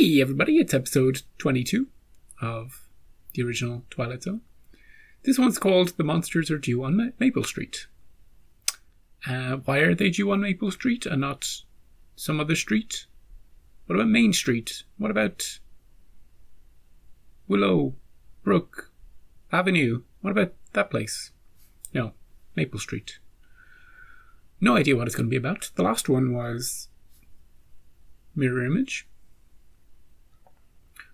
Hey everybody, it's episode 22 of the original Twilight Zone. This one's called The Monsters Are Due on Maple Street. Why are they due on Maple Street and not some other street? What about Main Street? What about Willow Brook Avenue? What about that place? No, Maple Street. No idea what it's going to be about. The last one was Mirror Image,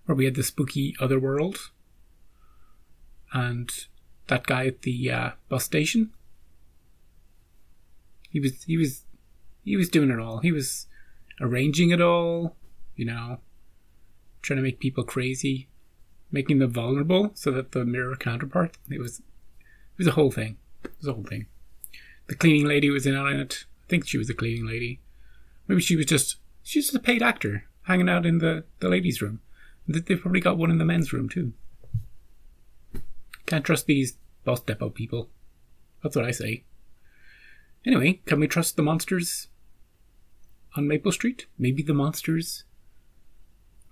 where we had the spooky other world and that guy at the bus station. He was doing it all. He was arranging it all, trying to make people crazy, making them vulnerable so that the mirror counterpart. It was a whole thing. The cleaning lady was in on it. I think she was the cleaning lady. Maybe she's just a paid actor hanging out in the ladies' room. They've probably got one in the men's room too. Can't trust these bus depot people. That's what I say. Anyway, can we trust the monsters on Maple Street? Maybe the monsters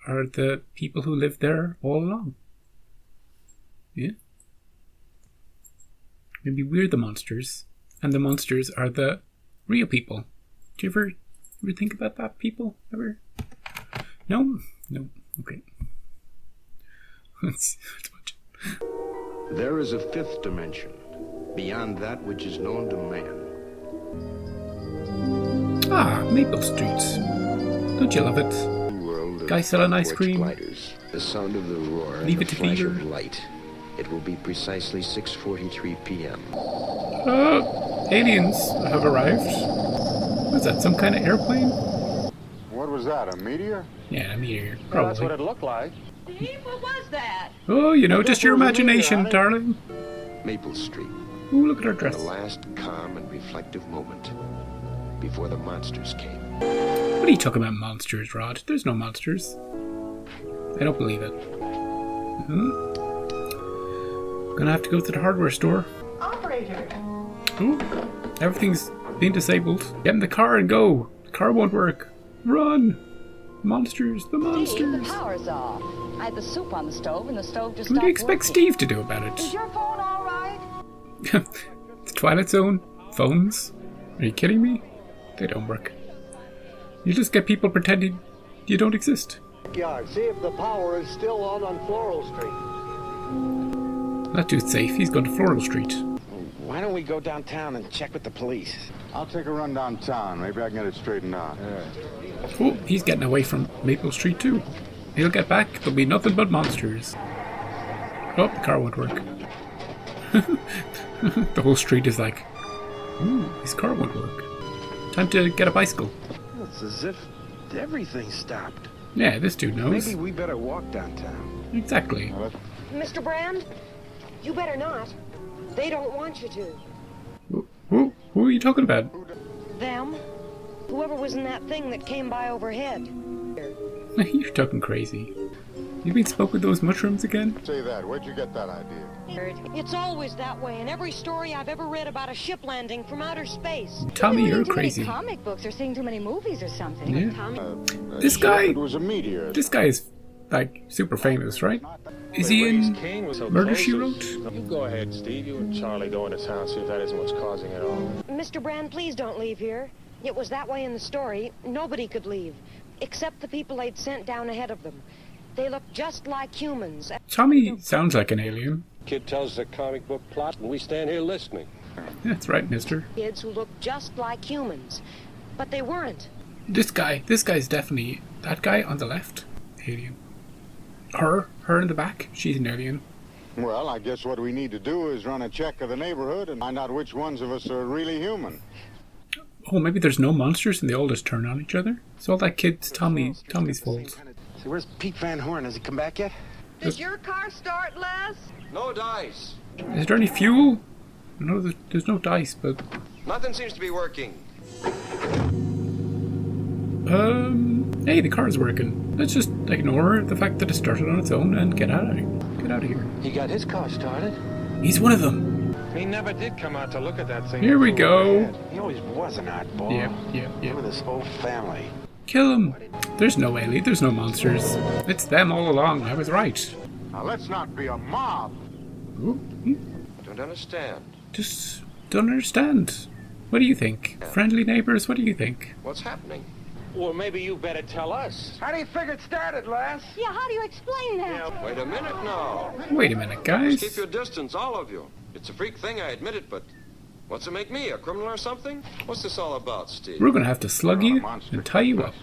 are the people who lived there all along. Yeah? Maybe we're the monsters, and the monsters are the real people. Do you ever think about that, people? Ever? No? No. Okay. That's much. There is a fifth dimension, beyond that which is known to man. Ah, Maple Street. Don't you love it? Guy selling ice cream. Gliders, the sound of the roar, Leave and it the to flash Beaver. of light. It will be precisely 6:43 p.m. Aliens have arrived. Was that some kind of airplane? What was that, a meteor? Yeah, a meteor. Well, Probably. that's what it looked like. Steve, what was that? Oh, just your imagination, darling. Maple Street. Ooh, look at her The dress. last calm and reflective moment before the monsters came. What are you talking about, monsters, Rod? There's no monsters. I don't believe it. Gonna have to go to the hardware store. Operator. Ooh, everything's being disabled. Get in the car and go. The car won't work. Run! Monsters, the Steve, monsters. the power's off. I had the soup on the stove, and the stove just What do stopped you expect working. Steve to do about Is it? your phone all right? The Twilight Zone phones? Are you kidding me? They don't work. You just get people pretending you don't exist. Yard. See if the power is still on Floral Street. That dude's safe. He's gone to Floral Street. Why don't we go downtown and check with the police? I'll take a run downtown. Maybe I can get it straightened out. Oh, he's getting away from Maple Street too. He'll get back. There'll be nothing but monsters. Oh, the car won't work. The whole street is like, ooh, his car won't work. Time to get a bicycle. It's as if everything stopped. Yeah, this dude knows. Maybe we better walk downtown. Exactly. Mr. Brand, you better not. They don't want you to. Who are you talking about? Them? Whoever was in that thing that came by overhead. You're talking crazy. You been spoke with those mushrooms again? Say that. Where'd you get that idea? It's always that way in every story I've ever read about a ship landing from outer space. Tommy, you're Too many crazy. comic books or seeing too many movies or something. Yeah. This guy- It was a meteor. This guy is, like, super famous, right? Is he in Murder, She Wrote? You go ahead, Steve. You and Charlie go into town, see if that isn't what's causing it all. Mr. Brand, please don't leave here. It was that way in the story. Nobody could leave, except the people they'd sent down ahead of them. They look just like humans. Tommy sounds like an alien. Kid tells the comic book plot, and we stand here listening. That's right, mister. Kids who look just like humans. But they weren't. This guy's definitely, that guy on the left, alien. Her in the back, she's an alien. Well, I guess what we need to do is run a check of the neighborhood and find out which ones of us are really human. Oh, maybe there's no monsters and they all just turn on each other? It's all that kid's Tommy's fault. So where's Pete Van Horn? Has he come back yet? Did your car start, Les? No dice. Is there any fuel? No, there's no dice, but... Nothing seems to be working. Hey, the car's working. Let's just ignore the fact that it started on its own and get out of here. He got his car started. He's one of them. He never did come out to look at that thing. Here we go. He always was an oddball. Yep. With his whole family. Kill them! There's no alien, there's no monsters. It's them all along, I was right. Now, let's not be a mob. Ooh, Don't understand. just don't understand. What do you think? Friendly neighbors, what do you think? What's happening? Well, maybe you better tell us. How do you figure it started, lass? Yeah, how do you explain that? Wait a minute now. Wait a minute, Keep guys. your distance, all of you. It's a freak thing, I admit it, but what's it make me, a criminal or something? What's this all about, Steve? We're gonna have to slug you and tie you up.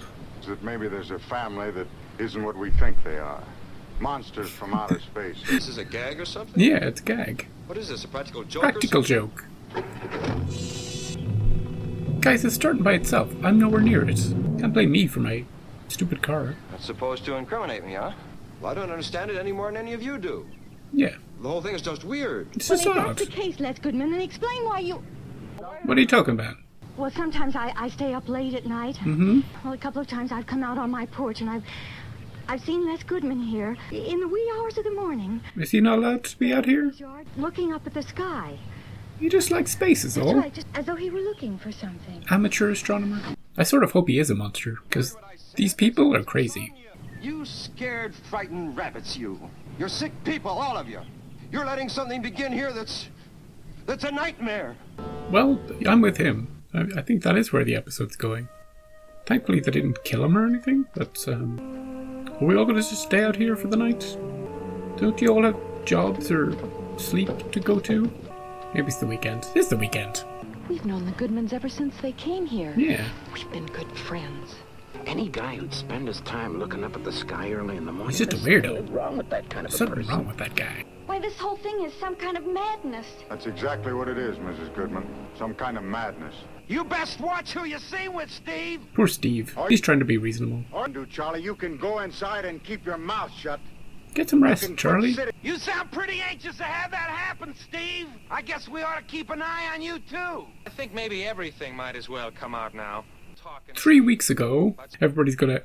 That maybe there's a family that isn't what we think they are. Monsters from outer space. This is a gag or something? Yeah, it's a gag. What is this, a practical joke Practical or something? joke. Guys, it's starting by itself. I'm nowhere near it. Can't blame me for my stupid car. That's supposed to incriminate me, huh? Well, I don't understand it any more than any of you do. Yeah, The whole thing is just weird. it's Well, just if odd. that's the case, Les Goodman, then explain why you... What are you talking about? Well, sometimes I stay up late at night. Mm-hmm. Well, a couple of times I've come out on my porch and I've seen Les Goodman here in the wee hours of the morning, Is he not allowed to be out here? looking up at the sky. He just likes space is That's all. right, just as though he were looking for something. Amateur astronomer. I sort of hope he is a monster, because these people are crazy. You scared, frightened rabbits, you. You're sick people, all of you. You're letting something begin here that's a nightmare. Well, I'm with him. I think that is where the episode's going. Thankfully they didn't kill him or anything, but are we all going to just stay out here for the night? Don't you all have jobs or sleep to go to? Maybe it's the weekend. It's the weekend. We've known the Goodmans ever since they came here. Yeah. We've been good friends. Any guy who'd spend his time looking up at the sky early in the morning. He's just a weirdo. Something wrong with that kind of Something a person. wrong with that guy. Why, this whole thing is some kind of madness. That's exactly what it is, Mrs. Goodman. Some kind of madness. You best watch who you see with, Steve. Poor Steve. He's trying to be reasonable. Or do, Charlie, you can go inside and keep your mouth shut. Get some rest, Charlie. You sound pretty anxious to have that happen, Steve. I guess we ought to keep an eye on you, too. I think maybe everything might as well come out now. 3 weeks ago,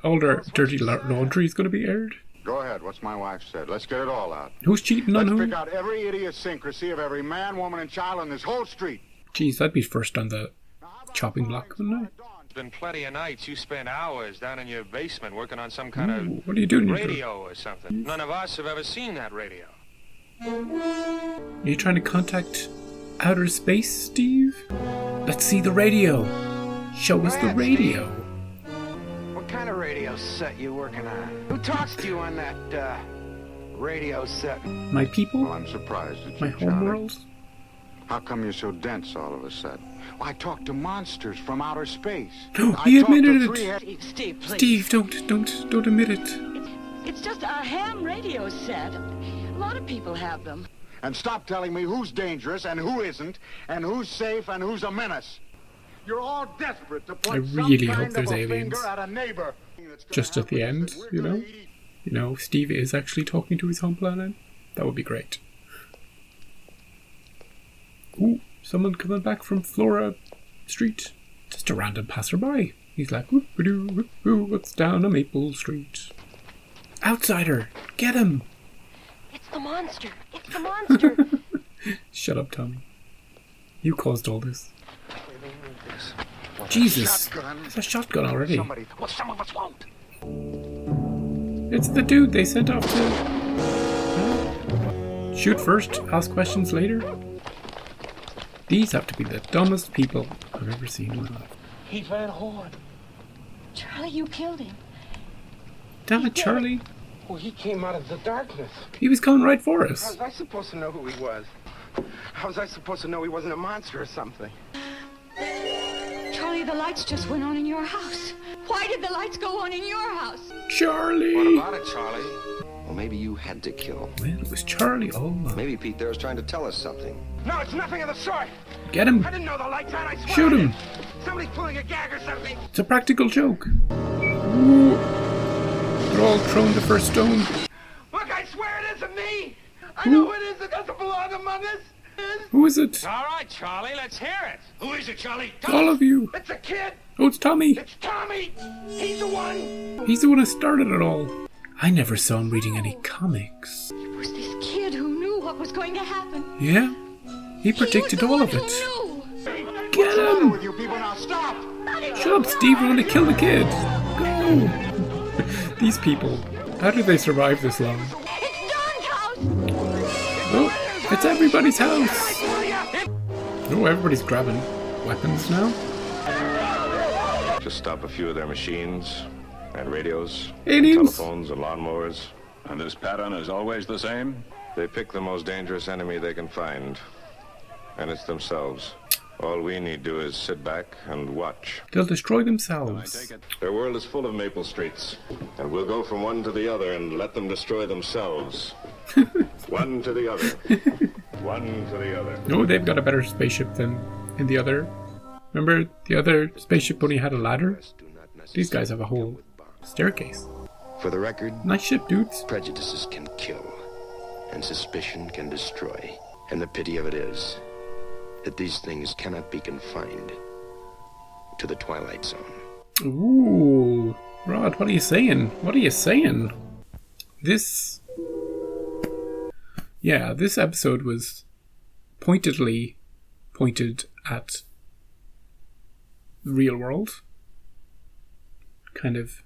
all their dirty laundry is gonna be aired. Go ahead, what's my wife said. Let's get it all out. Who's cheating on Let's who? pick out every idiosyncrasy of every man, woman, and child on this whole street. Jeez, I'd be first on the chopping block, wouldn't I? There's been plenty of nights you spent hours down in your basement working on some kind Ooh, what are you doing? of radio or something. None of us have ever seen that radio. Are you trying to contact outer space, Steve? Let's see the radio. Show us the radio. What kind of radio set you working on? Who talks to you on that, radio set? My people? Well, I'm surprised at My you, home Charlie. world? How come you're so dense all of a sudden? Well, I talk to monsters from outer space. He I talk to admitted three-head- it. Steve, please. Steve, don't admit it. It's just a ham radio set. A lot of people have them. And stop telling me who's dangerous and who isn't, and who's safe and who's a menace. You're all desperate to point I really some hope kind there's of a aliens. finger at a neighbor. Just at the end, you know? You know, Steve is actually talking to his home planet. That would be great. Ooh, someone coming back from Flora Street. Just a random passerby. He's like, whoop-a-doo, whoop-a-doo, what's down a Maple Street? Outsider! Get him! It's the monster. It's the monster. Shut up, Tommy. You caused all this. Jesus! It's a shotgun already. Well, some of us won't. It's the dude they sent off to... Shoot first, ask questions later. These have to be the dumbest people I've ever seen in my life. Heath Van Horn. Charlie, you killed him. Damn it, Charlie. Well, he came out of the darkness. He was coming right for How us. was I supposed to know who he was? How was I supposed to know he wasn't a monster or something? Charlie, the lights just went on in your house. Why did the lights go on in your house? Charlie! What about it, Charlie? Well, maybe you had to kill. Well, it was Charlie all along. Maybe Pete there was trying to tell us something. No, it's nothing of the sort. Get him! I didn't know the lights on. I swear. Shoot I him! didn't. Somebody's pulling a gag or something. It's a practical joke. Ooh. They're all thrown the first stone. Look, I swear it isn't me. I know it is. It doesn't belong among us. Who is it? All right, Charlie, let's hear it. Who is it, Charlie? All of you. It's a kid. Oh, it's Tommy. It's Tommy. He's the one. He's the one who started it all. I never saw him reading any comics. It was this kid who knew what was going to happen. Yeah? He predicted all of it. Who knew? Get him! With you people now, stop! Shut up, Steve. We're going to kill the kid. Go. no! These people, how do they survive this long? It's Don's house! Oh, it's everybody's house! Oh, everybody's grabbing weapons now. Just stop a few of their machines and radios, Aliens! telephones and lawnmowers. And this pattern is always the same? They pick the most dangerous enemy they can find. And it's themselves. All we need to do is sit back and watch. They'll destroy themselves. Their world is full of maple streets. And we'll go from one to the other and let them destroy themselves. One to the other. One to the other. No, they've got a better spaceship than in the other. Remember, the other spaceship only had a ladder? These guys have a whole staircase. For the record, nice ship, dudes. Prejudices can kill, and suspicion can destroy. And the pity of it is that these things cannot be confined to the Twilight Zone. Ooh, Rod, what are you saying? What are you saying? This episode was pointedly pointed at the real world. Kind of,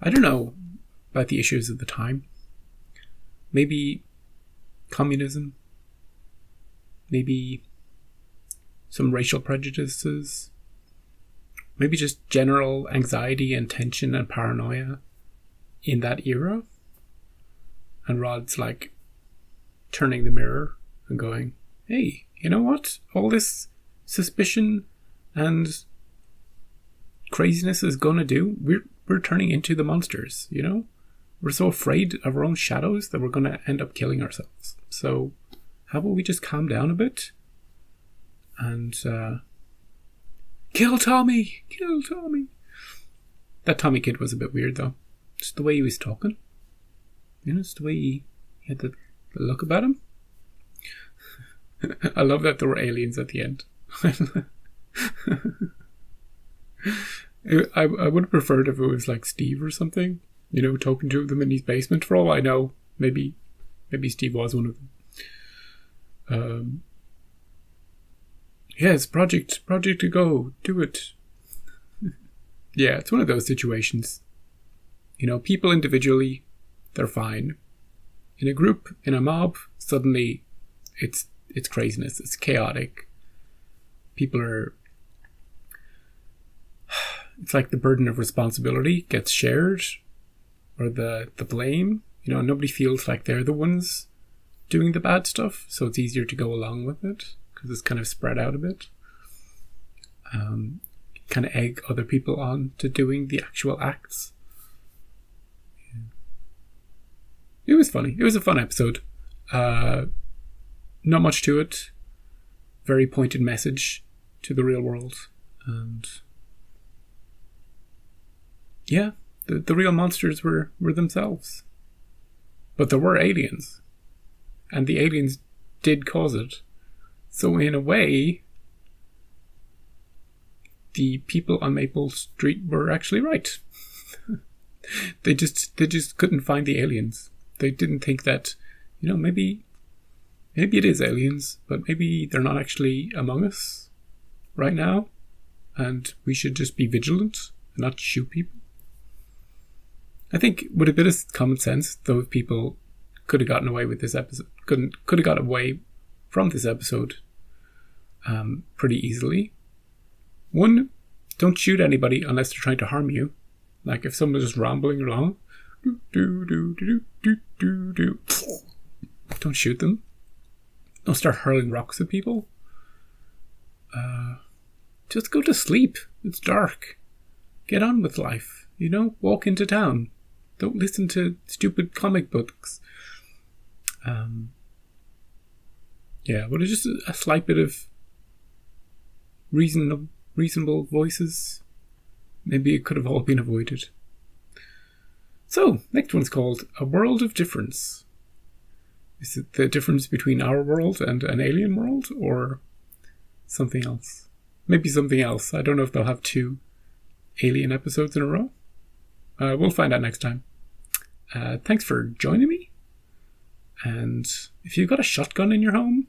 I don't know about the issues of the time. Maybe communism. Maybe some racial prejudices. Maybe just general anxiety and tension and paranoia in that era. And Rod's like turning the mirror and going, hey, you know what? All this suspicion and craziness is gonna do, we're turning into the monsters, you know? We're so afraid of our own shadows that we're gonna end up killing ourselves. So how about we just calm down a bit and kill Tommy! Kill Tommy! That Tommy kid was a bit weird though. Just the way he was talking. You know, just the way he had the look about him. I love that there were aliens at the end. I would have preferred if it was like Steve or something, you know, talking to them in his basement. For all I know, maybe Steve was one of them. Yes, project to go, do it. Yeah, it's one of those situations. You know, people individually, they're fine. In a group, in a mob, suddenly it's craziness, it's chaotic. People are... It's like the burden of responsibility gets shared, or the blame. You know, nobody feels like they're the ones doing the bad stuff, so it's easier to go along with it, because it's kind of spread out a bit. Kind of egg other people on to doing the actual acts. Yeah. It was funny. It was a fun episode. Not much to it. Very pointed message to the real world. And yeah, the real monsters were themselves. But there were aliens. And the aliens did cause it. So in a way, the people on Maple Street were actually right. They just couldn't find the aliens. They didn't think that, you know, maybe it is aliens, but maybe they're not actually among us right now, and we should just be vigilant and not shoot people. I think with a bit of common sense, those people could have gotten away with this episode. Could have got away from this episode pretty easily. One, don't shoot anybody unless they're trying to harm you. Like if someone's just rambling along, don't shoot them. Don't start hurling rocks at people. Just go to sleep. It's dark. Get on with life. You know, walk into town. Don't listen to stupid comic books. Yeah, but it's just a slight bit of reasonable voices. Maybe it could have all been avoided. So, next one's called A World of Difference. Is it the difference between our world and an alien world, or something else? Maybe something else. I don't know if they'll have 2 alien episodes in a row. We'll find out next time. Thanks for joining me. And if you've got a shotgun in your home,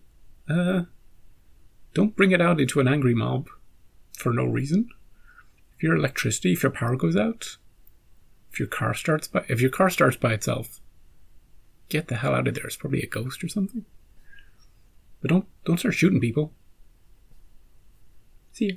don't bring it out into an angry mob for no reason. If your electricity, if your power goes out, if your car starts by itself, get the hell out of there. It's probably a ghost or something. But don't start shooting people. See ya.